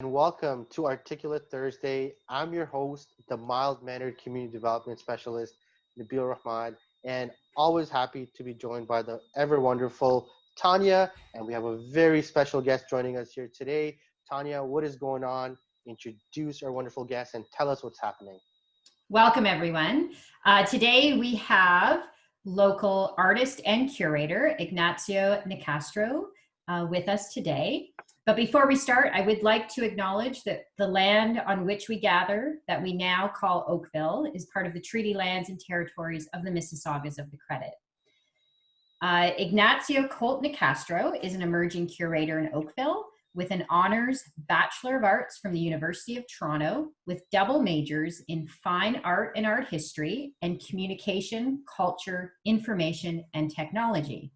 and welcome to Articulate Thursday. I'm your host, the mild mannered community development specialist, Nabil Rahman, and always happy to be joined by the ever wonderful Tanya. And we have a very special guest joining us here today. Tanya, what is going on? Introduce our wonderful guest and tell us what's happening. Welcome, everyone. Today we have local artist and curator Ignazio Castro with us today. But before we start, I would like to acknowledge that the land on which we gather, that we now call Oakville, is part of the treaty lands and territories of the Mississaugas of the Credit. Ignazio Colt Castro is an emerging curator in Oakville with an honors Bachelor of Arts from the University of Toronto with double majors in fine art and art history and communication, culture, information, and technology.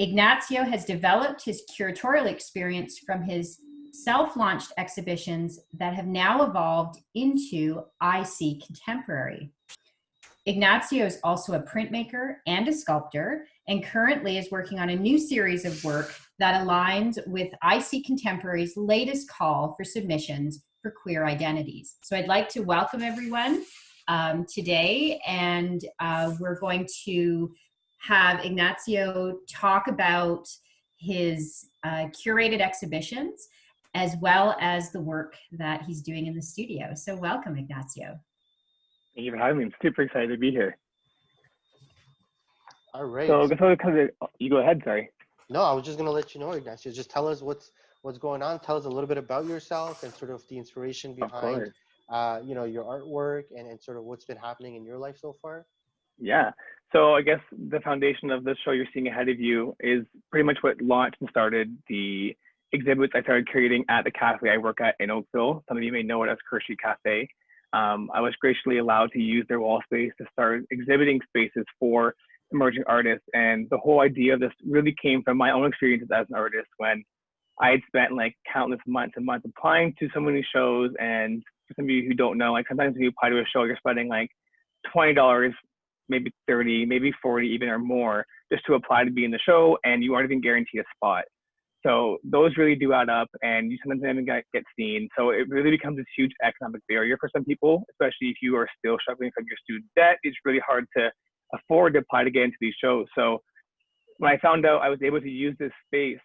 Ignazio has developed his curatorial experience from his self-launched exhibitions that have now evolved into I See Contemporary. Ignazio is also a printmaker and a sculptor, and currently is working on a new series of work that aligns with I See Contemporary's latest call for submissions for queer identities. So I'd like to welcome everyone today, and we're going to have Ignazio talk about his curated exhibitions as well as the work that he's doing in the studio. So welcome, Ignazio. Thank you for having me. I'm super excited to be here. All right. So you go ahead, sorry. No, I was just going to let you know, Ignacio. Just tell us what's going on. Tell us a little bit about yourself and sort of the inspiration behind, your artwork and sort of what's been happening in your life so far. Yeah. So I guess the foundation of the show you're seeing ahead of you is pretty much what launched and started the exhibits I started curating at the cafe I work at in Oakville. Some of you may know it as Kershey Cafe. I was graciously allowed to use their wall space to start exhibiting spaces for emerging artists. And the whole idea of this really came from my own experiences as an artist when I had spent like countless months and months applying to so many shows. And for some of you who don't know, like sometimes when you apply to a show, you're spending like $20, maybe 30, maybe 40 even or more just to apply to be in the show, and you aren't even guaranteed a spot. So those really do add up, and you sometimes don't even get seen. So it really becomes this huge economic barrier for some people, especially if you are still struggling from your student debt. It's really hard to afford to apply to get into these shows. So when I found out I was able to use this space,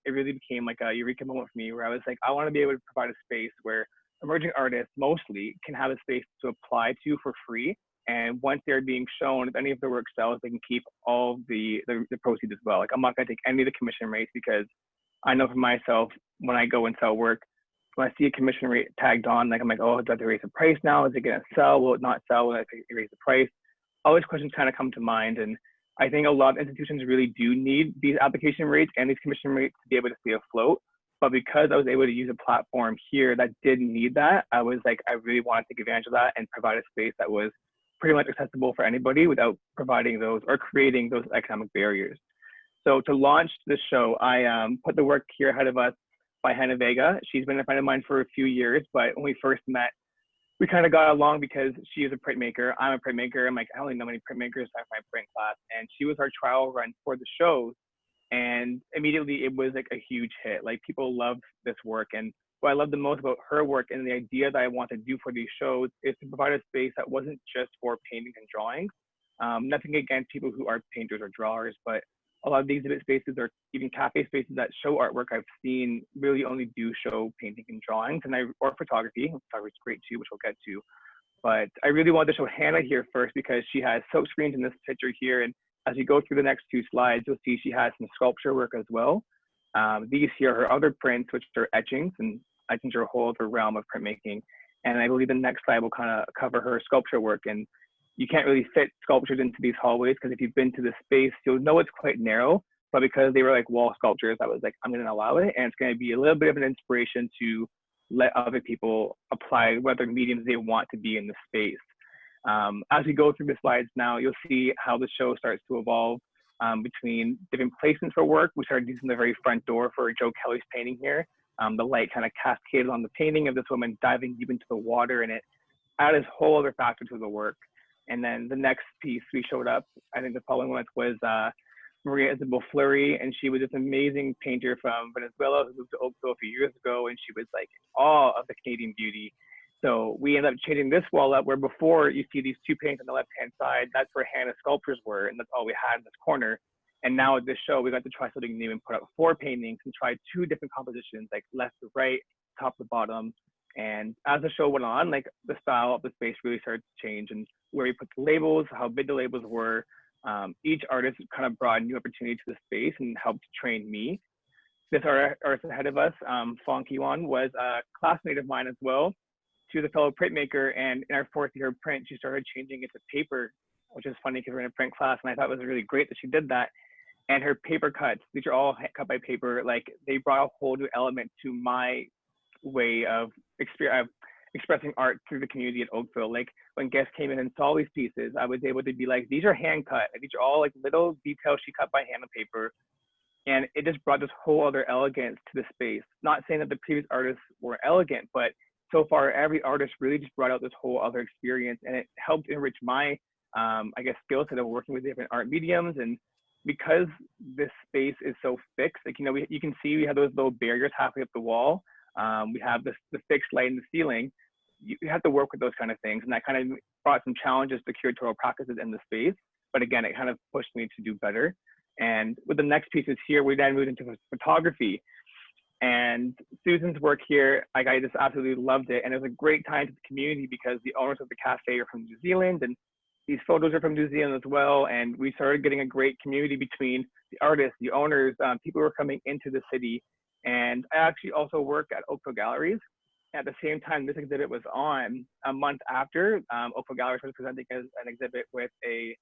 it really became like a eureka moment for me where I was like, I want to be able to provide a space where emerging artists mostly can have a space to apply to for free. And once they're being shown, if any of their work sells, they can keep all the proceeds as well. Like I'm not going to take any of the commission rates because I know for myself, when I go and sell work, when I see a commission rate tagged on, like I'm like, oh, do I have to raise the price now? Is it going to sell? Will it not sell? Will I raise the price? All these questions kind of come to mind. And I think a lot of institutions really do need these application rates and these commission rates to be able to stay afloat. But because I was able to use a platform here that didn't need that, I was like, I really want to take advantage of that and provide a space that was pretty much accessible for anybody without providing those or creating those economic barriers. So to launch this show, I put the work here ahead of us by Hannah Vega. She's been a friend of mine for a few years, but when we first met, we kind of got along because she is a printmaker. I'm a printmaker. I'm like, I don't really know many printmakers. I have my print class, and she was our trial run for the shows. And immediately it was like a huge hit. Like people loved this work. And what I love the most about her work and the idea that I want to do for these shows is to provide a space that wasn't just for paintings and drawings. Nothing against people who are painters or drawers, but a lot of the exhibit spaces or even cafe spaces that show artwork I've seen really only do show painting and drawings, or photography. Photography is great too, which we'll get to. But I really wanted to show Hannah here first because she has silk screens in this picture here. And as you go through the next two slides, you'll see she has some sculpture work as well. These here are her other prints, which are etchings, and etchings are a whole other realm of printmaking. And I believe the next slide will kind of cover her sculpture work. And you can't really fit sculptures into these hallways because if you've been to this space, you'll know it's quite narrow. But because they were like wall sculptures, I was like, I'm going to allow it. And it's going to be a little bit of an inspiration to let other people apply whether mediums they want to be in the space. As we go through the slides now, you'll see how the show starts to evolve between different placements for work. We started using the very front door for Joe Kelly's painting here. The light kind of cascaded on the painting of this woman diving deep into the water, and it added this whole other factor to the work. And then the next piece we showed up, I think the following one was Maria Isabel Fleury, and she was this amazing painter from Venezuela who moved to Oakville a few years ago, and she was like in awe of the Canadian beauty. So we ended up changing this wall up, where before you see these two paintings on the left-hand side, that's where Hannah's sculptures were, and that's all we had in this corner. And now at this show, we got to try something new and put up 4 paintings and try 2 different compositions, like left to right, top to bottom. And as the show went on, like the style of the space really started to change, and where we put the labels, how big the labels were. Each artist kind of brought a new opportunity to the space and helped train me. This artist ahead of us, Fong Kiwan, was a classmate of mine as well. She was a fellow printmaker, and in our 4th year of print, she started changing it to paper, which is funny because we're in a print class, and I thought it was really great that she did that. And her paper cuts, these are all cut by paper, like they brought a whole new element to my way of expressing art through the community at Oakville. Like when guests came in and saw these pieces, I was able to be like, these are hand cut. These are all like little details she cut by hand on paper. And it just brought this whole other elegance to the space. Not saying that the previous artists were elegant, but so far every artist really just brought out this whole other experience, and it helped enrich my, I guess, skill set of working with different art mediums. And because this space is so fixed, like, you know, you can see we have those little barriers halfway up the wall. We have the fixed light in the ceiling. You have to work with those kind of things, and that kind of brought some challenges to curatorial practices in the space. But again, it kind of pushed me to do better. And with the next pieces here, we then moved into photography. And Susan's work here, like, I just absolutely loved it. And it was a great time to the community because the owners of the cafe are from New Zealand, and these photos are from New Zealand as well. And we started getting a great community between the artists, the owners, people who were coming into the city. And I actually also work at Oakville Galleries. At the same time this exhibit was on, a month after, Oakville Galleries was presenting as an exhibit with a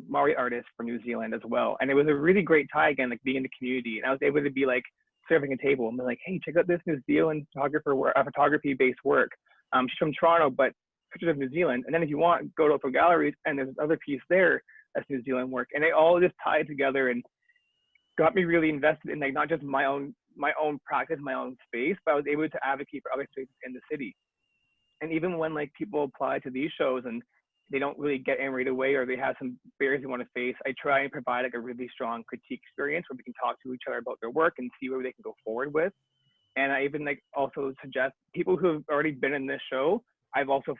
Maori artist from New Zealand as well. And it was a really great tie, again, like being in the community. And I was able to be like serving a table and be like, hey, check out this New Zealand photography-based work. She's from Toronto, but pictures of New Zealand. And then if you want, go to Oakville Galleries, and there's another piece there that's New Zealand work. And they all just tied together and got me really invested in, like, not just my own practice, my own space, but I was able to advocate for other spaces in the city. And even when like people apply to these shows and they don't really get in right away, or they have some barriers they want to face, I try and provide like a really strong critique experience where we can talk to each other about their work and see where they can go forward with. And I even like also suggest people who have already been in this show, I've also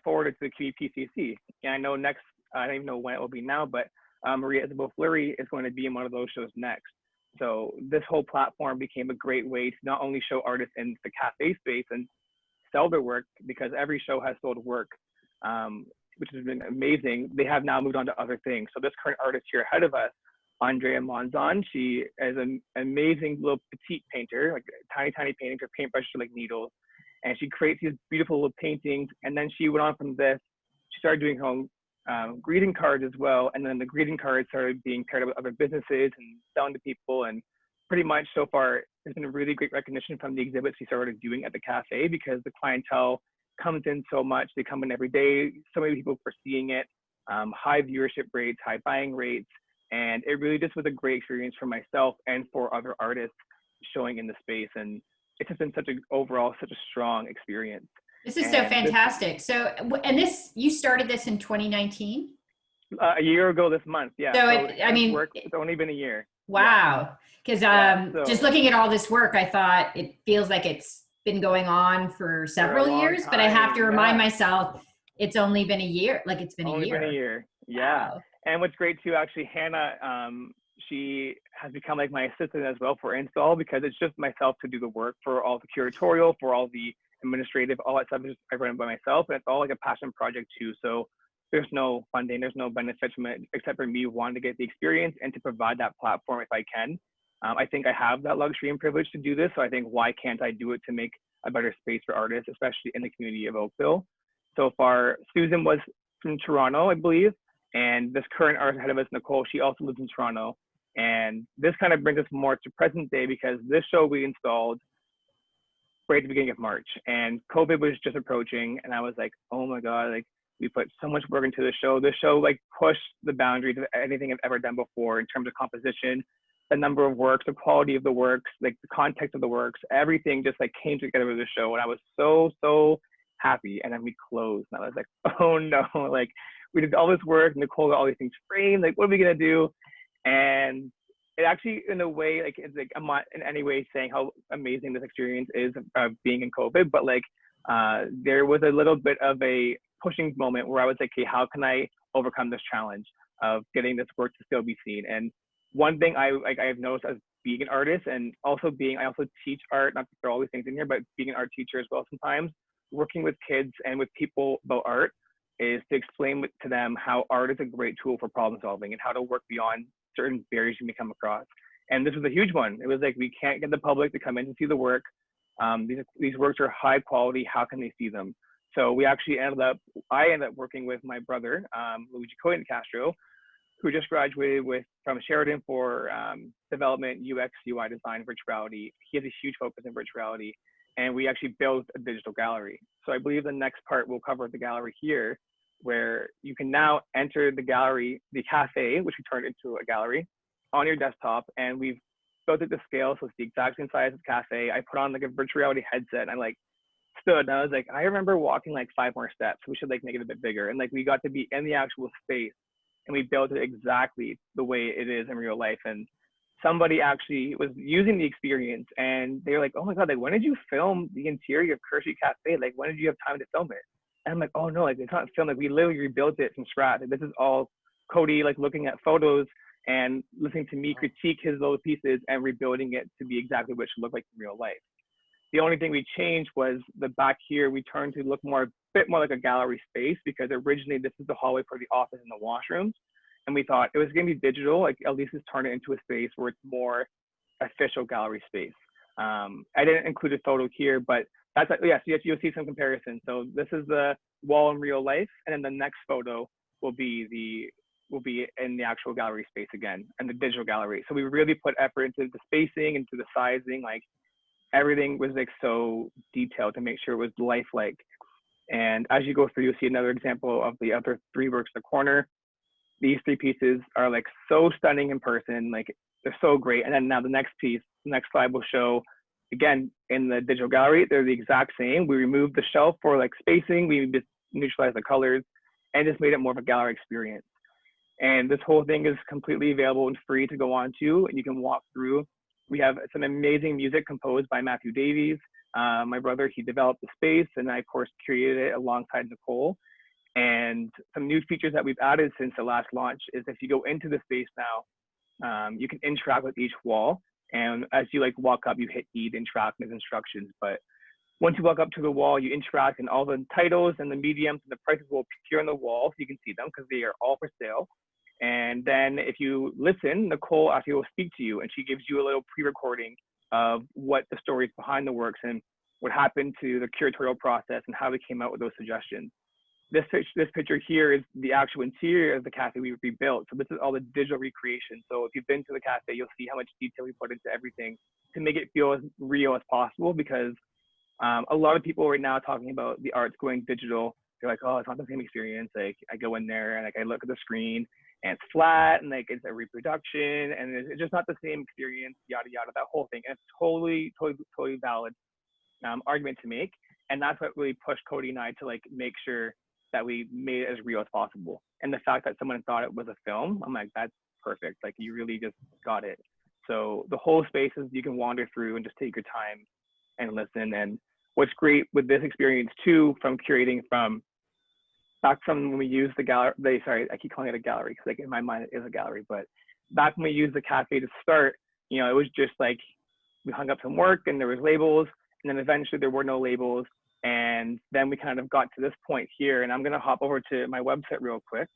forwarded to the QEPCC. And I know next, I don't even know when it will be now, but Maria Isabel Fleury is going to be in one of those shows next. So this whole platform became a great way to not only show artists in the cafe space and sell their work, because every show has sold work, which has been amazing. They have now moved on to other things. So this current artist here ahead of us, Andrea Monzon, she is an amazing little petite painter, like tiny paintings. Her paintbrushes are like needles. And she creates these beautiful little paintings. And then she went on from this, she started doing her own greeting cards as well. And then the greeting cards started being paired up with other businesses and selling to people. And pretty much so far, there's been a really great recognition from the exhibits we started doing at the cafe, because the clientele comes in so much. They come in every day. So many people are seeing it, high viewership rates, high buying rates. And it really just was a great experience for myself and for other artists showing in the space. And it's just been overall such a strong experience. This is so fantastic. And you started this in 2019? A year ago this month, yeah. So it's only been a year. Wow. Because just looking at all this work, I thought it feels like it's been going on for several years, but I have to remind myself it's only been a year. Like, it's been only a year. Been a year, yeah. Wow. And what's great too, actually, Hannah, she has become like my assistant as well for install, because it's just myself to do the work for all the curatorial, for all the administrative, all that stuff is I run it by myself, and it's all like a passion project too. So there's no funding, there's no benefits from it except for me wanting to get the experience and to provide that platform if I can. I think I have that luxury and privilege to do this, so I think why can't I do it to make a better space for artists, especially in the community of Oakville. So far, Susan was from Toronto, I believe, and this current artist ahead of us, Nicole, she also lives in Toronto. And this kind of brings us more to present day, because this show we installed right at the beginning of March, and COVID was just approaching, and I was like, oh my God, like, we put so much work into the show. This show like pushed the boundaries of anything I've ever done before in terms of composition, the number of works, the quality of the works, like the context of the works, everything just like came together with the show. And I was so happy. And then we closed, and I was like, oh no, like, we did all this work, Nicole got all these things framed, like, what are we gonna do? And it actually, in a way, like, it's like, I'm not in any way saying how amazing this experience is of being in COVID, but like, there was a little bit of a pushing moment where I was like, okay, how can I overcome this challenge of getting this work to still be seen? And one thing I've noticed as being an artist, and also I also teach art, not to throw all these things in here, but being an art teacher as well sometimes, working with kids and with people about art, is to explain to them how art is a great tool for problem solving and how to work beyond certain barriers you may come across. And this was a huge one. It was like, we can't get the public to come in to see the work. These works are high quality. How can they see them? So I ended up working with my brother, Luigi Castro, who just graduated from Sheridan for development, UX, UI design, virtuality. He has a huge focus in virtuality, and we actually built a digital gallery. So I believe the next part will cover the gallery here, where you can now enter the gallery, the cafe, which we turned into a gallery, on your desktop, and we've built it to scale, so it's the exact same size as the cafe. I put on like a virtual reality headset, and I like stood, and I was like, I remember walking like 5 more steps. We should like make it a bit bigger, and like we got to be in the actual space, and we built it exactly the way it is in real life. And somebody actually was using the experience, and they were like, oh my God, like, when did you film the interior of Kershey Cafe? Like, when did you have time to film it? And I'm like, oh no, like, it's not filmed. Like, we literally rebuilt it from scratch. Like, this is all Cody, like, looking at photos and listening to me critique his little pieces and rebuilding it to be exactly what it should look like in real life. The only thing we changed was the back here, we turned to look a bit more like a gallery space, because originally this is the hallway for the office and the washrooms. And we thought it was going to be digital, like at least turn it into a space where it's more official gallery space. I didn't include a photo here, but that's, yes, you'll see some comparison. So this is the wall in real life, and then the next photo will be in the actual gallery space again, and the digital gallery. So we really put effort into the spacing, into the sizing, like everything was like so detailed to make sure it was lifelike. And as you go through, you'll see another example of the other 3 works in the corner. These 3 pieces are like so stunning in person, like they're so great. And then now the next slide will show, again, in the digital gallery, they're the exact same. We removed the shelf for like spacing, we just neutralized the colors, and just made it more of a gallery experience. And this whole thing is completely available and free to go on to, and you can walk through. We have some amazing music composed by Matthew Davies. My brother, he developed the space, and I, of course, created it alongside Nicole. And some new features that we've added since the last launch is if you go into the space now, you can interact with each wall. And as you like walk up, you hit E to interact with instructions. But once you walk up to the wall, you interact, and all the titles and the mediums and the prices will appear on the wall, so you can see them because they are all for sale. And then if you listen, Nicole actually will speak to you, and she gives you a little pre-recording of what the story is behind the works and what happened to the curatorial process and how we came out with those suggestions. This picture here is the actual interior of the cafe we rebuilt. So this is all the digital recreation. So if you've been to the cafe, you'll see how much detail we put into everything to make it feel as real as possible, because a lot of people right now talking about the arts going digital. They're like, oh, it's not the same experience. Like, I go in there and like I look at the screen and it's flat and like it's a reproduction and it's just not the same experience, yada yada, that whole thing. And it's totally valid argument to make. And that's what really pushed Cody and I to like make sure that we made it as real as possible. And the fact that someone thought it was a film, I'm like, that's perfect. Like, you really just got it. So the whole spaces you can wander through and just take your time and listen. And what's great with this experience too, from curating back from when we used the gallery, sorry, I keep calling it a gallery because like in my mind it is a gallery, but back when we used the cafe to start, you know, it was just like we hung up some work and there was labels, and then eventually there were no labels. And then we kind of got to this point here, and I'm going to hop over to my website real quick.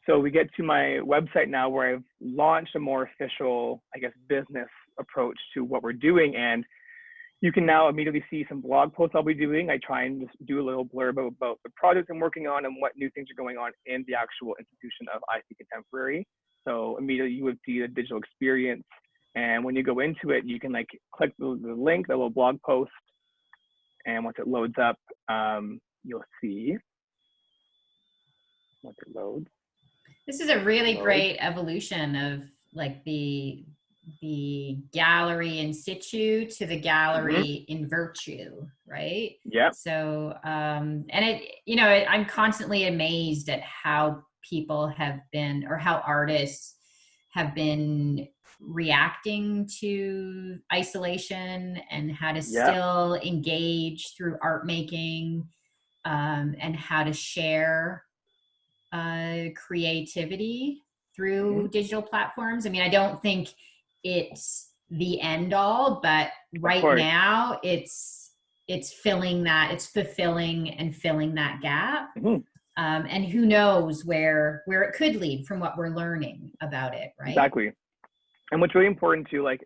So we get to my website now, where I've launched a more official, I guess, business approach to what we're doing. And you can now immediately see some blog posts I'll be doing. I try and just do a little blurb about the project I'm working on and what new things are going on in the actual institution of IC Contemporary. So immediately you would see the digital experience. And when you go into it, you can like click the link, the little blog post. And once it loads up, you'll see once it loads. This is a really great evolution of like the gallery in situ to the gallery in virtue, right? Yeah. So, and it, you know, I'm constantly amazed at how people have been, or how artists have been reacting to isolation and how to Yeah, still engage through art making, and how to share creativity through digital platforms. I mean, I don't think it's the end all, but of right course. now it's filling that, it's fulfilling and filling that gap. Mhm. And who knows where it could lead from what we're learning about it, right? Exactly. And what's really important too, like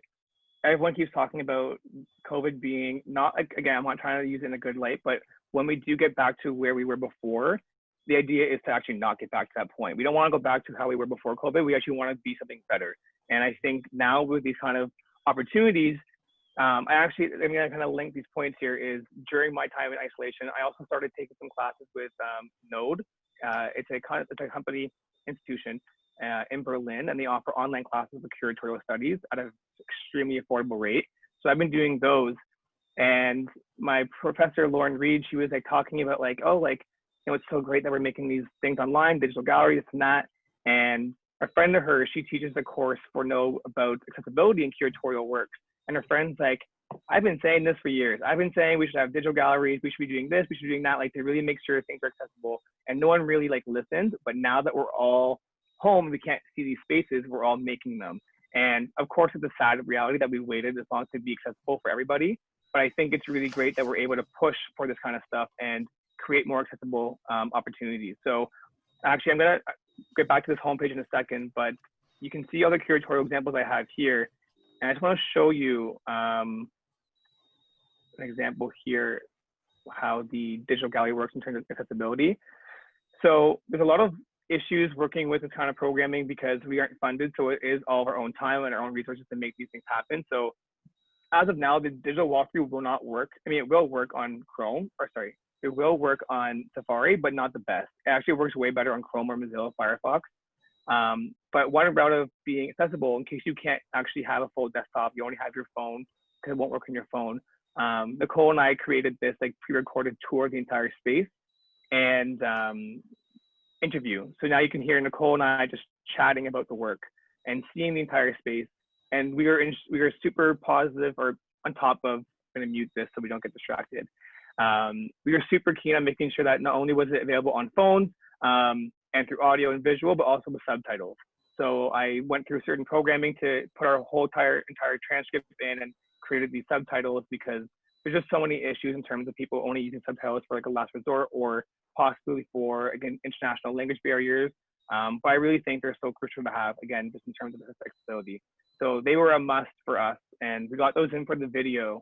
everyone keeps talking about COVID being not, like, again, I'm not trying to use it in a good light, but when we do get back to where we were before, the idea is to actually not get back to that point. We don't want to go back to how we were before COVID. We actually want to be something better. And I think now with these kind of opportunities, I kind of link these points here is during my time in isolation, I also started taking some classes with Node. It's a company institution in Berlin, and they offer online classes of curatorial studies at an extremely affordable rate. So I've been doing those. And my professor, Lauren Reed, she was like talking about like, oh, like, it's so great that we're making these things online, digital gallery, this and that. And a friend of hers, she teaches a course for Know about accessibility and curatorial works. And her friend's like, I've been saying this for years. I've been saying we should have digital galleries, we should be doing this, we should be doing that, like to really make sure things are accessible. And no one really like listened. But now that we're all home, we can't see these spaces, we're all making them. And of course, it's a sad reality that we waited this long to be accessible for everybody. But I think it's really great that we're able to push for this kind of stuff and create more accessible opportunities. So actually, I'm gonna get back to this homepage in a second, but you can see all the curatorial examples I have here. And I just want to show you an example here, how the digital gallery works in terms of accessibility. So there's a lot of issues working with this kind of programming because we aren't funded. So it is all of our own time and our own resources to make these things happen. So as of now, the digital walkthrough will not work. I mean, it will work on Chrome, or sorry, it will work on Safari, but not the best. It actually works way better on Chrome or Mozilla Firefox. But one route of being accessible, in case you can't actually have a full desktop, you only have your phone because it won't work on your phone. Nicole and I created this like pre-recorded tour of the entire space and interview. So now you can hear Nicole and I just chatting about the work and seeing the entire space. And we were super positive, or on top of, I'm going to mute this so we don't get distracted. We were super keen on making sure that not only was it available on phones and through audio and visual, but also with subtitles. So I went through certain programming to put our whole entire transcript in and created these subtitles because there's just so many issues in terms of people only using subtitles for like a last resort or possibly for, again, international language barriers. But I really think they're so crucial to have, again, just in terms of accessibility. So they were a must for us, and we got those in for the video.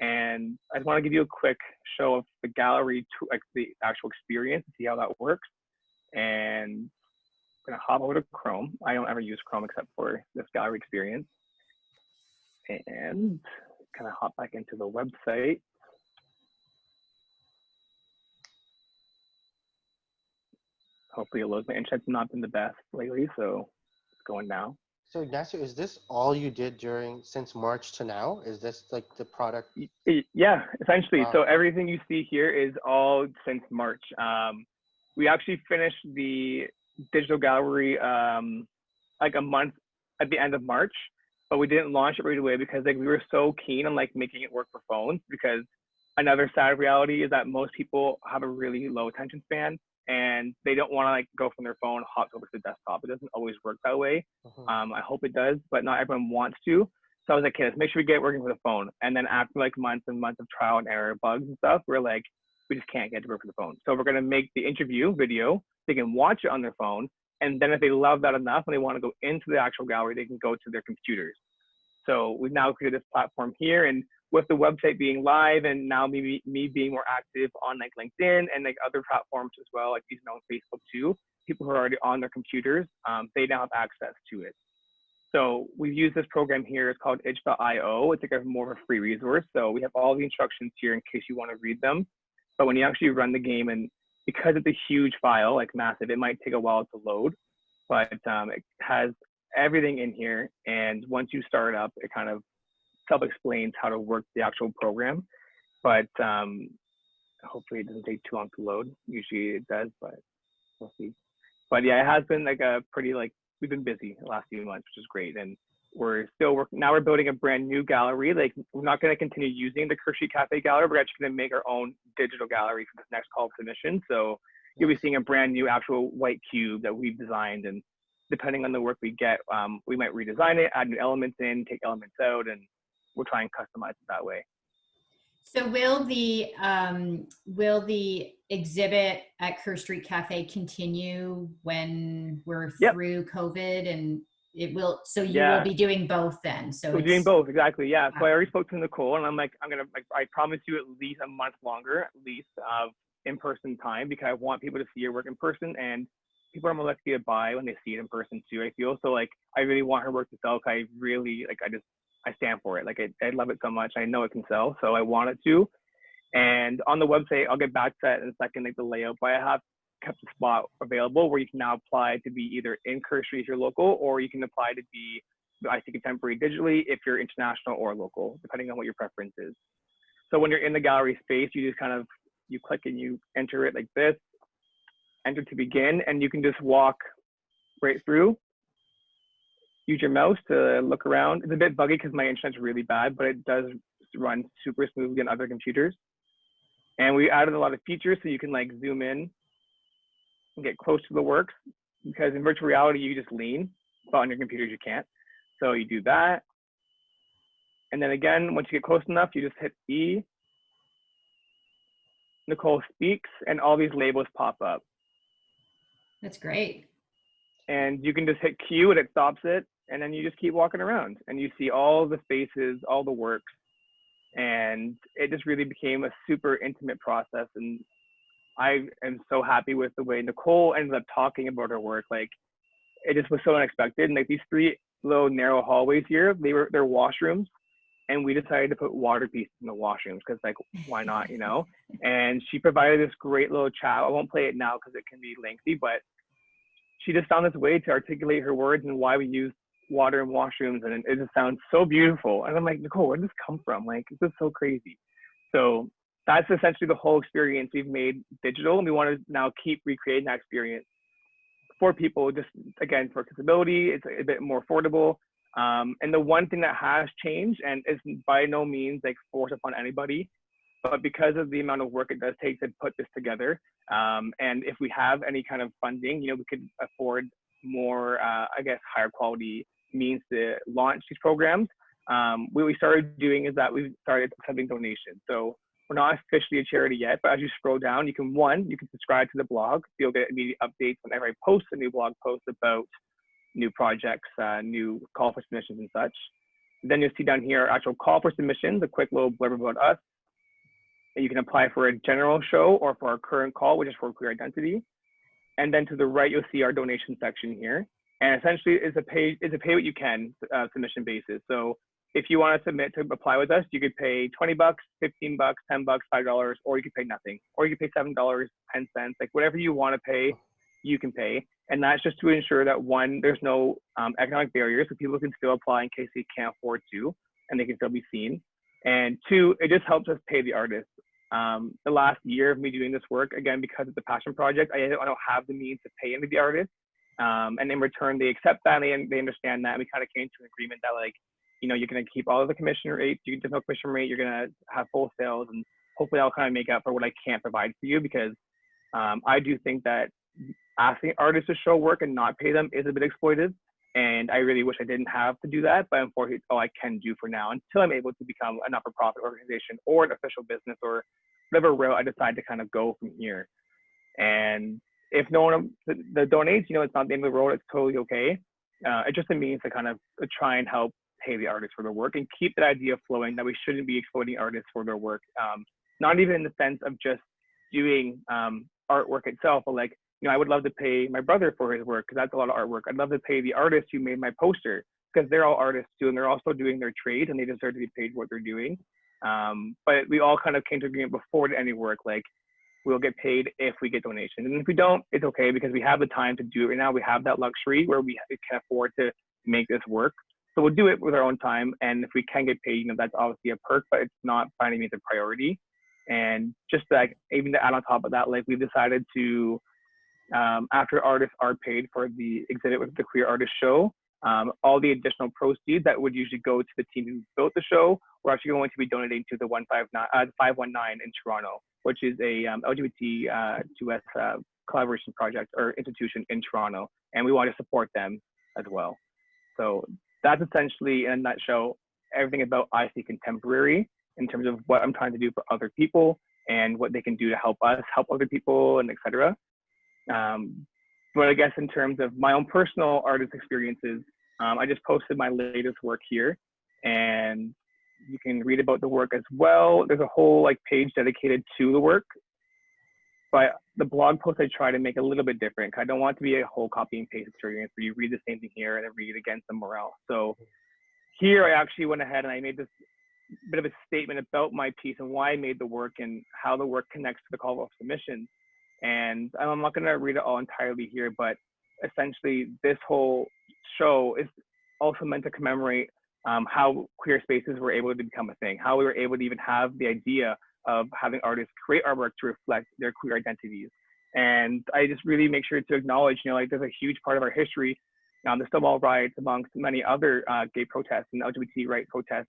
And I just want to give you a quick show of the gallery, to like the actual experience, to see how that works. And I'm gonna hop over to Chrome. I don't ever use Chrome except for this gallery experience. And kind of hop back into the website. Hopefully it loads. My internet's not been the best lately, so it's going now. So Ignazio, is this all you did since March to now? Is this like the product? Yeah, essentially. Wow. So everything you see here is all since March. We actually finished the digital gallery like a month at the end of March, but we didn't launch it right away because like we were so keen on like making it work for phones, because another sad reality is that most people have a really low attention span and they don't want to like go from their phone hop over to the desktop. It doesn't always work that way. I hope it does, but not everyone wants to. So I was like, okay, let's make sure we get it working with a phone. And then after like months and months of trial and error, bugs and stuff, we're like, we just can't get it to work for the phone. So we're gonna make the interview video, they can watch it on their phone. And then if they love that enough and they wanna go into the actual gallery, they can go to their computers. So we've now created this platform here, and with the website being live and now me being more active on like LinkedIn and like other platforms as well, like even on Facebook too, people who are already on their computers, they now have access to it. So we've used this program here. It's called itch.io. It's like a more of a free resource. So we have all the instructions here in case you want to read them. But when you actually run the game, and because it's a huge file, like massive, it might take a while to load, but it has everything in here. And once you start it up, it kind of self-explains how to work the actual program. But hopefully it doesn't take too long to load. Usually it does, but we'll see. But yeah, it has been like a pretty like we've been busy the last few months, which is great. And we're still working. Now we're building a brand new gallery. Like, we're not going to continue using the Kerr Street Cafe gallery. We're actually going to make our own digital gallery for this next call of submission. So you'll be seeing a brand new actual white cube that we've designed. And depending on the work we get, we might redesign it, add new elements in, take elements out, and we'll try and customize it that way. So will the exhibit at Kerr Street Cafe continue when we're through COVID, and it will, so you will be doing both then? So we're doing both, exactly. Yeah. So I already spoke to Nicole, and I'm like, I promise you at least a month longer, at least, of in-person time, because I want people to see your work in person, and people are more likely to buy when they see it in person too, I feel. So like, I really want her work to sell. I really, like, I stand for it. Like, I love it so much. I know it can sell, so I want it to. And on the website, I'll get back to that in a second, like the layout, but I have kept a spot available where you can now apply to be either in Kerr Street if you're local, or you can apply to be IC Contemporary digitally if you're international or local, depending on what your preference is. So when you're in the gallery space, you just kind of, you click and you enter it like this, enter to begin, and you can just walk right through. Use your mouse to look around. It's a bit buggy because my internet's really bad, but it does run super smoothly on other computers. And we added a lot of features so you can like zoom in and get close to the works, because in virtual reality, you just lean, but on your computers, you can't. So you do that. And then again, once you get close enough, you just hit E. Nicole speaks, and all these labels pop up. That's great. And you can just hit Q and it stops it. And then you just keep walking around and you see all the spaces, all the works. And it just really became a super intimate process. And I am so happy with the way Nicole ended up talking about her work. Like, it just was so unexpected. And like, these three little narrow hallways here, they're washrooms. And we decided to put water pieces in the washrooms because, like, why not, you know? And she provided this great little chat. I won't play it now because it can be lengthy, but she just found this way to articulate her words and why we use water in washrooms, and it just sounds so beautiful. And I'm like, Nicole, where did this come from? Like, this is so crazy. So that's essentially the whole experience we've made digital, and we want to now keep recreating that experience for people, just again, for accessibility. It's a bit more affordable. And the one thing that has changed, and is by no means like forced upon anybody, but because of the amount of work it does take to put this together, and if we have any kind of funding, you know, we could afford more, I guess, higher quality means to launch these programs. What we started doing is that we started accepting donations. So we're not officially a charity yet, but as you scroll down, you can subscribe to the blog. You'll get immediate updates whenever I post a new blog post about new projects, new call for submissions and such. Then you'll see down here our actual call for submissions, a quick little blurb about us. And you can apply for a general show or for our current call, which is for queer identity. And then to the right, you'll see our donation section here. And essentially, it's a pay what you can submission basis. So if you want to submit to apply with us, you could pay $20, $15, $10, $5, or you could pay nothing, or you could pay $7.10, like whatever you want to pay, you can pay. And that's just to ensure that, one, there's no economic barriers, so people can still apply in case they can't afford to, and they can still be seen. And two, it just helps us pay the artists. The last year of me doing this work, again, because it's a passion project, I don't have the means to pay into the artists. And in return, they accept that, and they understand that. And we kind of came to an agreement that, like, you know, you're going to keep all of the commission rates, there's no commission rate, you're going to have full sales, and hopefully I'll kind of make up for what I can't provide for you, because I do think that asking artists to show work and not pay them is a bit exploitive. And I really wish I didn't have to do that, but unfortunately, it's all I can do for now until I'm able to become a not-for-profit organization or an official business or whatever route I decide to kind of go from here. And if no one that donates, you know, it's not the end of the road, it's totally okay. It's just a means to kind of try and help pay the artists for their work and keep that idea flowing that we shouldn't be exploiting artists for their work. Not even in the sense of just doing artwork itself, but like, you know, I would love to pay my brother for his work because that's a lot of artwork. I'd love to pay the artist who made my poster because they're all artists too, and they're also doing their trade and they deserve to be paid what they're doing. But we all kind of came to agreement before any work, like we'll get paid if we get donations. And if we don't, it's okay because we have the time to do it right now. We have that luxury where we can afford to make this work. So we'll do it with our own time. And if we can get paid, you know, that's obviously a perk, but it's not by any means a priority. And just like even to add on top of that, like we've decided to after artists are paid for the exhibit with the Queer Artist Show, all the additional proceeds that would usually go to the team who built the show, we're actually going to be donating to the 519 in Toronto, which is a LGBT2S collaboration project or institution in Toronto, and we want to support them as well. So that's essentially, in a nutshell, everything about I See Contemporary in terms of what I'm trying to do for other people and what they can do to help us help other people, and etc. But I guess in terms of my own personal artist experiences, I just posted my latest work here, and you can read about the work as well. There's a whole like page dedicated to the work, but the blog post I try to make a little bit different. I don't want it to be a whole copy and paste experience where you read the same thing here and then read it again somewhere else. So here I actually went ahead and I made this bit of a statement about my piece and why I made the work and how the work connects to the call of submissions. And I'm not going to read it all entirely here, but essentially this whole show is also meant to commemorate how queer spaces were able to become a thing, how we were able to even have the idea of having artists create artwork to reflect their queer identities. And I just really make sure to acknowledge, you know, like there's a huge part of our history, the Stonewall riots amongst many other gay protests and LGBT right protests,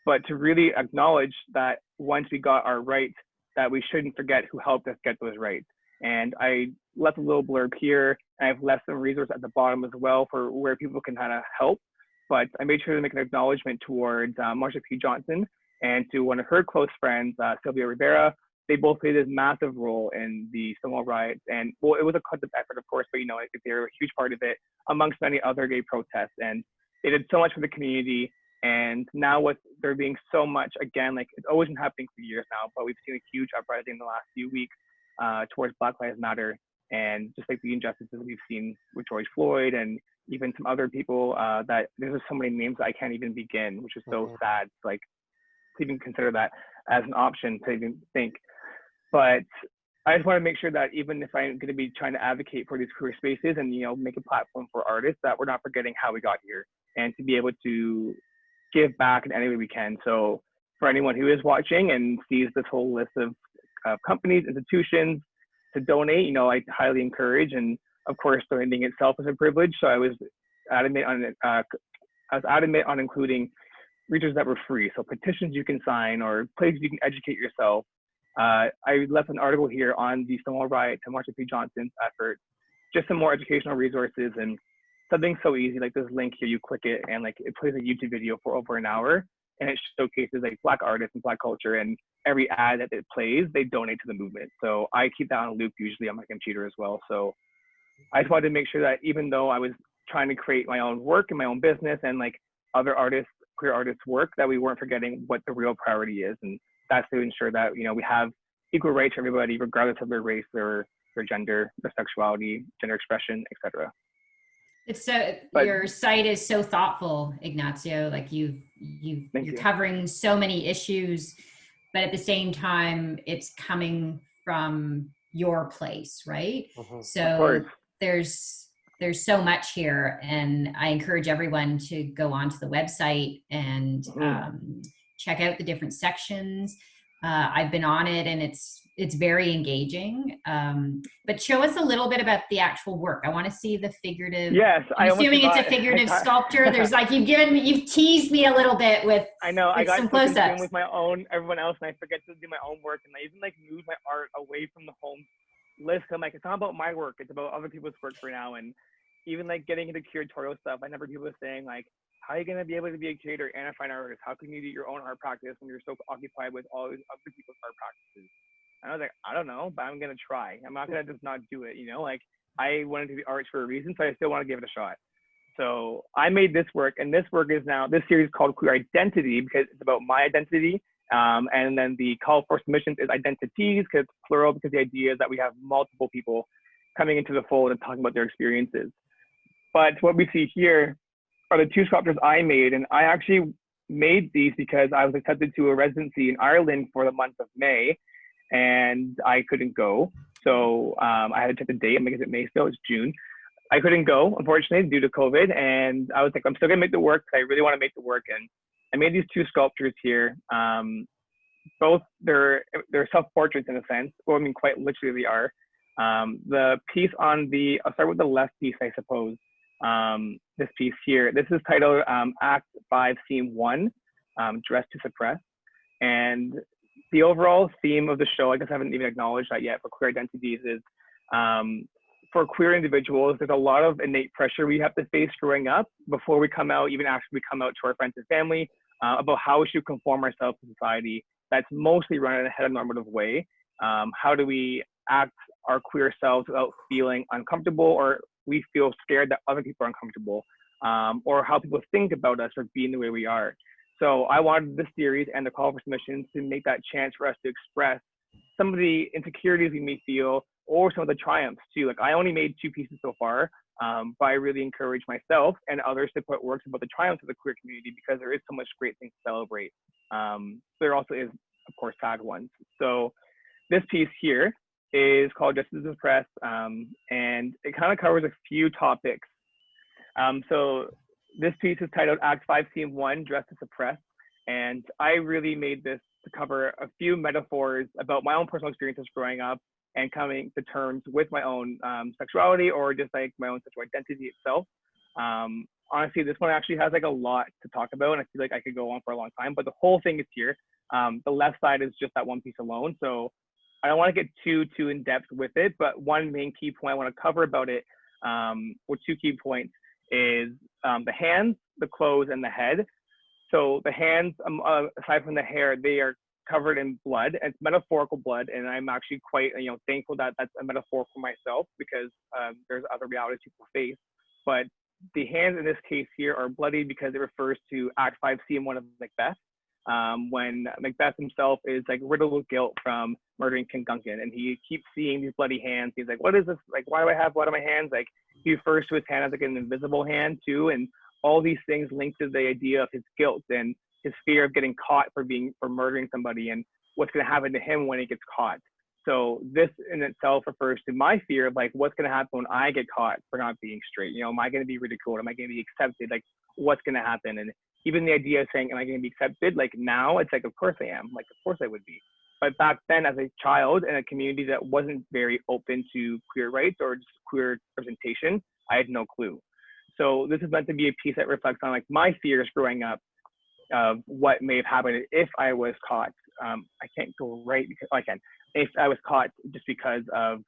but to really acknowledge that once we got our rights, that we shouldn't forget who helped us get those rights. And I left a little blurb here, and I've left some resources at the bottom as well for where people can kind of help. But I made sure to make an acknowledgement towards Marsha P. Johnson and to one of her close friends, Sylvia Rivera. They both played this massive role in the Stonewall riots. And well, it was a collective effort, of course, but you know, they were a huge part of it amongst many other gay protests. And they did so much for the community. And now with there being so much, again, like it's always been happening for years now, but we've seen a huge uprising in the last few weeks towards Black Lives Matter. And just like the injustices we've seen with George Floyd and even some other people, that there's just so many names that I can't even begin, which is so sad, like to even consider that as an option to even think. But I just want to make sure that even if I'm going to be trying to advocate for these queer spaces and, you know, make a platform for artists, that we're not forgetting how we got here and to be able to give back in any way we can. So for anyone who is watching and sees this whole list of companies, institutions to donate, you know, I highly encourage. And of course, donating itself is a privilege. So I was adamant on including resources that were free. So petitions you can sign or places you can educate yourself. I left an article here on the Stonewall riot to Marsha P. Johnson's effort, just some more educational resources and something so easy like this link here. You click it and like it plays a YouTube video for over an hour and it showcases like Black artists and Black culture, and every ad that it plays, they donate to the movement. So I keep that on a loop usually on my computer as well. So I just wanted to make sure that even though I was trying to create my own work and my own business and like other artists, queer artists' work, that we weren't forgetting what the real priority is. And that's to ensure that, you know, we have equal rights for everybody, regardless of their race, their gender, their sexuality, gender expression, etc. It's so, your site is so thoughtful, Ignazio. Like you're covering so many issues, but at the same time, it's coming from your place, right? So there's so much here, and I encourage everyone to go onto the website and check out the different sections. I've been on it, and it's very engaging. But show us a little bit about the actual work. I want to see the figurative. Yes, I'm assuming it's a figurative sculpture. There's like you've teased me a little bit with. I know I got some close-ups with my own everyone else, and I forget to do my own work, and I even like move my art away from the home list. I'm like, it's not about my work; it's about other people's work for now. And even like getting into curatorial stuff, I remember people saying like, how are you going to be able to be a curator and a fine artist? How can you do your own art practice when you're so occupied with all these other people's art practices? And I was like, I don't know, but I'm going to try. I'm not going to just not do it, you know? Like, I wanted to be arts for a reason, so I still want to give it a shot. So I made this work, and this work is now, this series is called Queer Identity because it's about my identity. And then the call for submissions is identities because it's plural, because the idea is that we have multiple people coming into the fold and talking about their experiences. But what we see here are the two sculptures I made, and I actually made these because I was accepted to a residency in Ireland for the month of May, and I couldn't go. So I had to check the date. I'm making it May still, it's June. I couldn't go, unfortunately, due to COVID, and I was like, I'm still gonna make the work because I really want to make the work. And I made these two sculptures here. Both they're self-portraits in a sense. Well, I mean, quite literally they are. The piece on I'll start with the left piece, I suppose. This piece here, this is titled Act 5, Scene 1, Dress to Suppress. And the overall theme of the show, I guess I haven't even acknowledged that yet, for queer identities is, for queer individuals, there's a lot of innate pressure we have to face growing up before we come out, even after we come out to our friends and family, about how we should conform ourselves to society. That's mostly run in a heteronormative way. How do we act our queer selves without feeling uncomfortable, or we feel scared that other people are uncomfortable, or how people think about us for being the way we are. So I wanted this series and the call for submissions to make that chance for us to express some of the insecurities we may feel, or some of the triumphs too. Like, I only made 2 pieces so far, but I really encourage myself and others to put works about the triumphs of the queer community, because there is so much great things to celebrate. There also is, of course, sad ones. So this piece here is called Dress to Suppress, and it kind of covers a few topics. So this piece is titled Act 5, Scene 1, Dress to Suppress. And I really made this to cover a few metaphors about my own personal experiences growing up and coming to terms with my own sexuality, or just like my own sexual identity itself. Honestly, this one actually has like a lot to talk about, and I feel like I could go on for a long time, but the whole thing is here. The left side is just that one piece alone. So I don't want to get too in depth with it, but one main key point I want to cover about it, or 2 key points, is the hands, the clothes, and the head. So the hands, aside from the hair, they are covered in blood. It's metaphorical blood, and I'm actually quite thankful that that's a metaphor for myself, because there's other realities people face. But the hands in this case here are bloody because it refers to Act 5, Scene 1 of Macbeth, when Macbeth himself is like riddled with guilt from murdering King Duncan, and he keeps seeing these bloody hands. He's like, what is this? Like, why do I have blood on my hands? Like, he refers to his hand as like an invisible hand too, and all these things linked to the idea of his guilt and his fear of getting caught for murdering somebody, and what's going to happen to him when he gets caught. So this in itself refers to my fear of like, what's going to happen when I get caught for not being straight? Am I going to be ridiculed? Am I going to be accepted? Like, what's going to happen? And even the idea of saying, am I going to be accepted? Like, now it's like, of course I am. Like, of course I would be. But back then, as a child in a community that wasn't very open to queer rights or just queer representation, I had no clue. So this is meant to be a piece that reflects on like my fears growing up of what may have happened if I was caught. I can't go right because I can. If I was caught just because of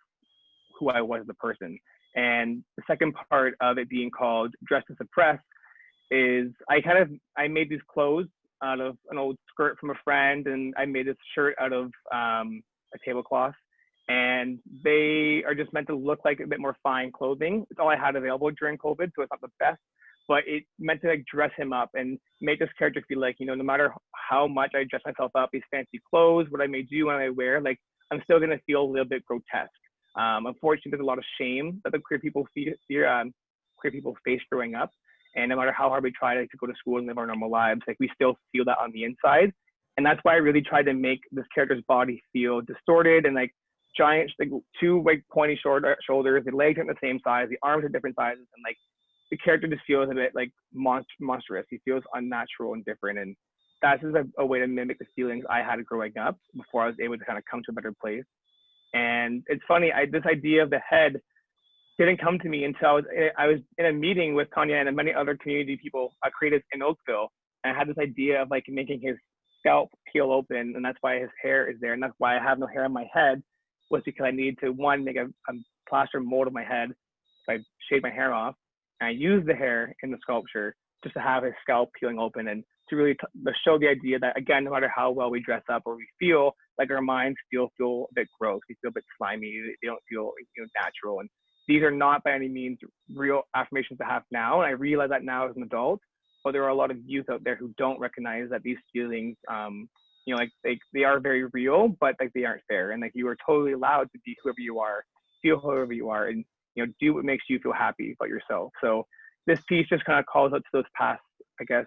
who I was as a person. And the second part of it being called Dress to Suppress is I made these clothes out of an old skirt from a friend, and I made this shirt out of a tablecloth. And they are just meant to look like a bit more fine clothing. It's all I had available during COVID, so it's not the best, but it meant to like dress him up and make this character feel like, no matter how much I dress myself up, these fancy clothes, what I may do when I wear, like I'm still gonna feel a little bit grotesque. Unfortunately, there's a lot of shame that the queer people face growing up. And no matter how hard we try to go to school and live our normal lives, like we still feel that on the inside. And that's why I really tried to make this character's body feel distorted and like giant, like 2 like pointy shoulders, the legs aren't the same size, the arms are different sizes, and like the character just feels a bit like monstrous. He feels unnatural and different. And that's just a way to mimic the feelings I had growing up before I was able to kind of come to a better place. And it's funny, this idea of the head didn't come to me until I was in a meeting with Tanya and many other community people, creatives in Oakville. And I had this idea of like making his scalp peel open, and that's why his hair is there. And that's why I have no hair on my head, was because I needed to, one, make a plaster mold of my head. So I shaved my hair off, and I used the hair in the sculpture just to have his scalp peeling open, and to really to show the idea that, again, no matter how well we dress up or we feel, like our minds feel a bit gross, we feel a bit slimy, they don't feel natural. And these are not by any means real affirmations to have now. And I realize that now as an adult, but there are a lot of youth out there who don't recognize that these feelings, like they are very real, but like they aren't fair. And like you are totally allowed to be whoever you are, feel however you are, and do what makes you feel happy about yourself. So this piece just kind of calls out to those past, I guess,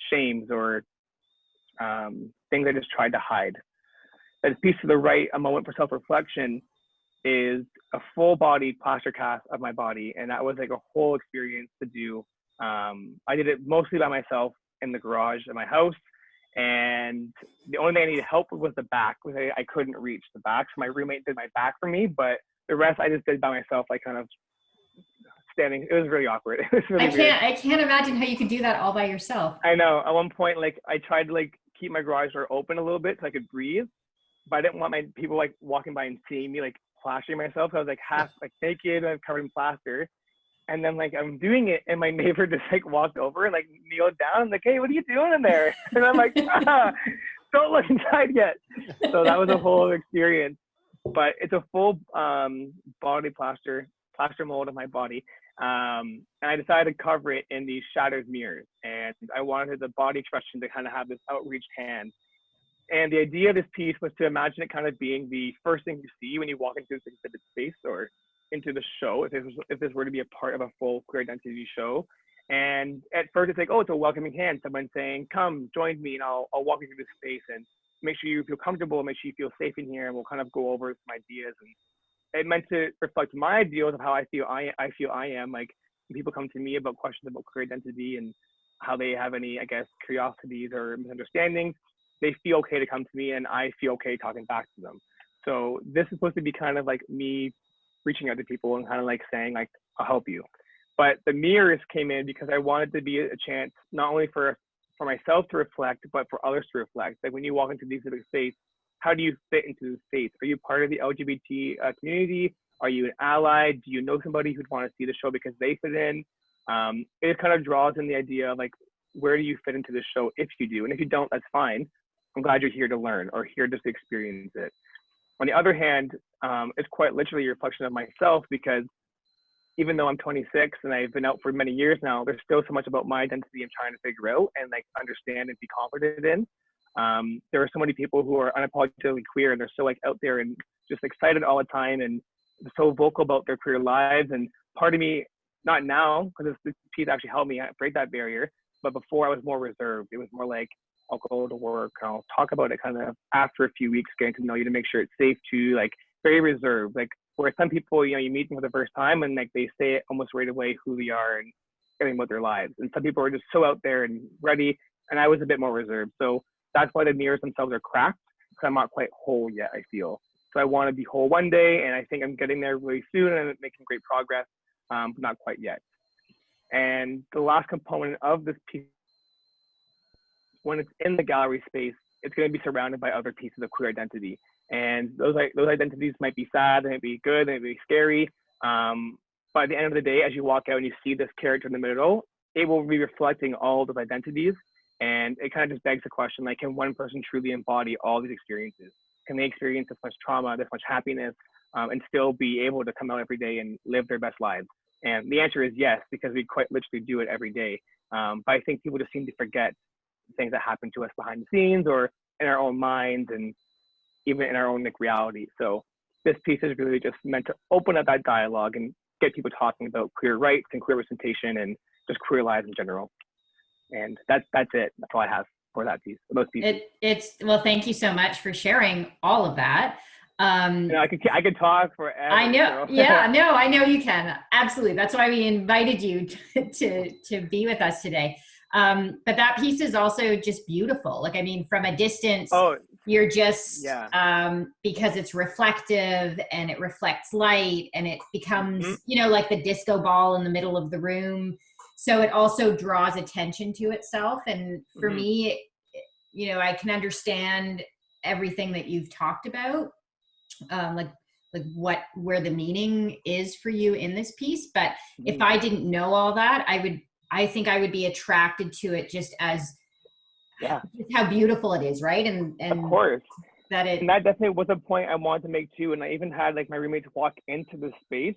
shames or things I just tried to hide. This piece to the right, A Moment for Self-Reflection, is a full body plaster cast of my body. And that was like a whole experience to do. I did it mostly by myself in the garage at my house. And the only thing I needed help with was the back, because I couldn't reach the back. So my roommate did my back for me, but the rest I just did by myself, like kind of standing. It was really awkward. It was really weird. I can't imagine how you could do that all by yourself. I know. At one point, like I tried to like keep my garage door open a little bit so I could breathe, but I didn't want my people like walking by and seeing me like plastering myself. So I was like half like naked and I'm covered in plaster. And then like I'm doing it and my neighbor just like walked over and like kneeled down and like, hey, what are you doing in there? And I'm like, don't look inside yet. So that was a whole experience. But it's a full body plaster mold of my body. And I decided to cover it in these shattered mirrors. And I wanted the body expression to kind of have this outreached hand. And the idea of this piece was to imagine it kind of being the first thing you see when you walk into this exhibit space or into the show, if this were to be a part of a full queer identity show. And at first it's like, oh, it's a welcoming hand. Someone saying, come, join me, and I'll walk you through this space and make sure you feel comfortable, make sure you feel safe in here, and we'll kind of go over some ideas. And it meant to reflect my ideals of how I feel I am. Like when people come to me about questions about queer identity and how they have any, I guess, curiosities or misunderstandings, they feel okay to come to me and I feel okay talking back to them. So this is supposed to be kind of like me reaching out to people and kind of like saying like, I'll help you. But the mirrors came in because I wanted to be a chance not only for myself to reflect, but for others to reflect. Like when you walk into these exhibit space, how do you fit into the space? Are you part of the LGBT community? Are you an ally? Do you know somebody who'd want to see the show because they fit in? It kind of draws in the idea of like, where do you fit into the show if you do? And if you don't, that's fine. I'm glad you're here to learn or here just to experience it. On the other hand, it's quite literally a reflection of myself because even though I'm 26 and I've been out for many years now, there's still so much about my identity I'm trying to figure out and like understand and be confident in. There are so many people who are unapologetically queer and they're so like out there and just excited all the time and so vocal about their queer lives. And part of me, not now, because this piece actually helped me break that barrier, but before I was more reserved. It was more like, I'll go to work, I'll talk about it kind of after a few weeks, getting to know you to make sure it's safe to, like very reserved. Like where some people, you know, you meet them for the first time and like they say it almost right away who they are and everything about their lives. And some people are just so out there and ready. And I was a bit more reserved. So that's why the mirrors themselves are cracked because I'm not quite whole yet, I feel. So I want to be whole one day. And I think I'm getting there really soon and I'm making great progress, but not quite yet. And the last component of this piece, when it's in the gallery space, it's going to be surrounded by other pieces of queer identity. And those identities might be sad, they might be good, they might be scary. But at the end of the day, as you walk out and you see this character in the middle, it will be reflecting all those identities. And it kind of just begs the question, like, can one person truly embody all these experiences? Can they experience this much trauma, this much happiness, and still be able to come out every day and live their best lives? And the answer is yes, because we quite literally do it every day. But I think people just seem to forget things that happen to us behind the scenes or in our own minds and even in our own like reality. So this piece is really just meant to open up that dialogue and get people talking about queer rights and queer representation and just queer lives in general. And that's it. That's all I have for that piece. Those pieces. Well, thank you so much for sharing all of that. You know, I could talk forever. I know. Yeah, no, I know you can. Absolutely. That's why we invited you to be with us today. But that piece is also just beautiful. Like, I mean, from a distance, you're just, because it's reflective and it reflects light and it becomes, you know, like the disco ball in the middle of the room. So it also draws attention to itself. And for me, you know, I can understand everything that you've talked about, like where the meaning is for you in this piece. But if I didn't know all that, I think I would be attracted to it just as just how beautiful it is, right? And of course, that definitely was a point I wanted to make too. And I even had like my roommates walk into the space.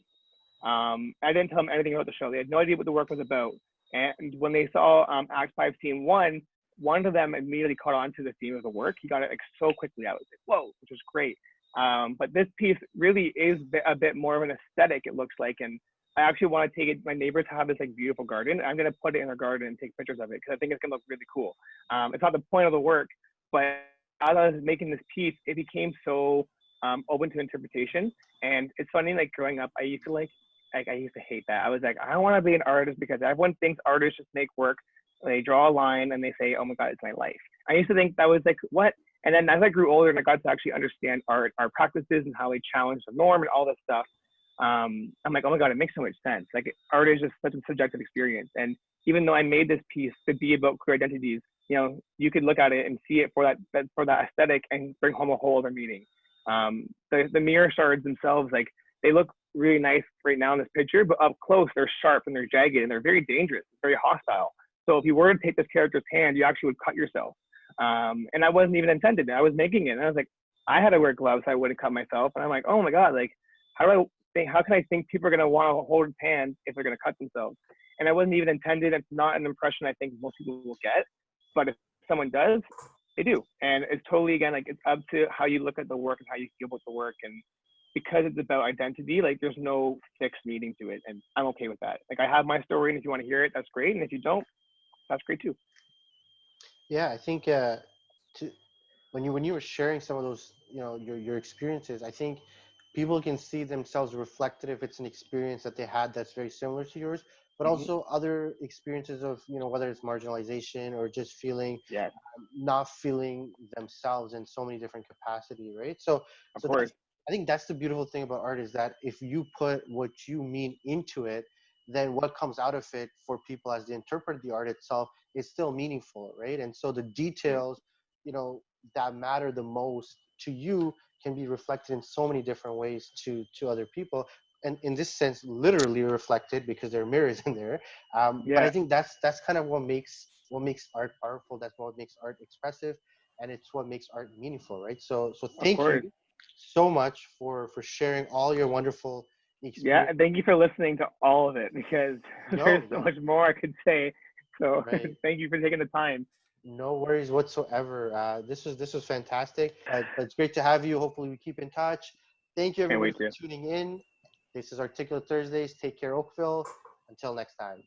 I didn't tell them anything about the show. They had no idea what the work was about. And when they saw Act 5 Scene 1, one of them immediately caught on to the theme of the work. He got it like so quickly. I was like, whoa, which was great. But this piece really is a bit more of an aesthetic, it looks like. And I actually want to take it. My neighbors have this like beautiful garden. I'm going to put it in their garden and take pictures of it because I think it's going to look really cool. It's not the point of the work, but as I was making this piece, it became so open to interpretation. And it's funny, like growing up, I used to hate that. I was like, I don't want to be an artist because everyone thinks artists just make work. They draw a line and they say, oh my God, it's my life. I used to think that was like, what? And then as I grew older and I got to actually understand art practices and how they challenge the norm and all this stuff, I'm like, oh my God, it makes so much sense. Like art is just such a subjective experience. And even though I made this piece to be about queer identities, you know, you could look at it and see it for that aesthetic and bring home a whole other meaning. The mirror shards themselves, like they look really nice right now in this picture, but up close they're sharp and they're jagged and they're very dangerous, very hostile. So if you were to take this character's hand, you actually would cut yourself. And I wasn't even intended. I was making it, and I was like, I had to wear gloves, so I wouldn't cut myself. And I'm like, oh my God, like how can I think people are gonna want to hold his hand if they're gonna cut themselves? And I wasn't even intended. It's not an impression I think most people will get, but if someone does, they do. And it's totally, again, like it's up to how you look at the work and how you feel about the work. And because it's about identity, like there's no fixed meaning to it, and I'm okay with that. Like I have my story, and if you want to hear it, that's great, and if you don't, that's great too. Yeah, I think when you were sharing some of those, your experiences, I think people can see themselves reflected if it's an experience that they had that's very similar to yours, but Mm-hmm. also other experiences of, whether it's marginalization or just feeling Yeah, not feeling themselves in so many different capacity, right? So of so course. that's, I think that's the beautiful thing about art, is that if you put what you mean into it, then what comes out of it for people as they interpret the art itself is still meaningful, right? And so the details, you know, that matter the most to you can be reflected in so many different ways to other people, and in this sense literally reflected because there are mirrors in there. But I Yeah, think that's kind of what makes art powerful. That's what makes art expressive, and it's what makes art meaningful, right? So of thank you course. so much for sharing all your wonderful Yeah, experience. and thank you for listening to all of it, because there's No, so no, much more I could say. So right. thank you for taking the time. No worries whatsoever. This was fantastic. It's great to have you. Hopefully we keep in touch. Thank you Can't everybody wait for to. tuning in. This is Articulate Thursdays. Take care, Oakville. Until next time.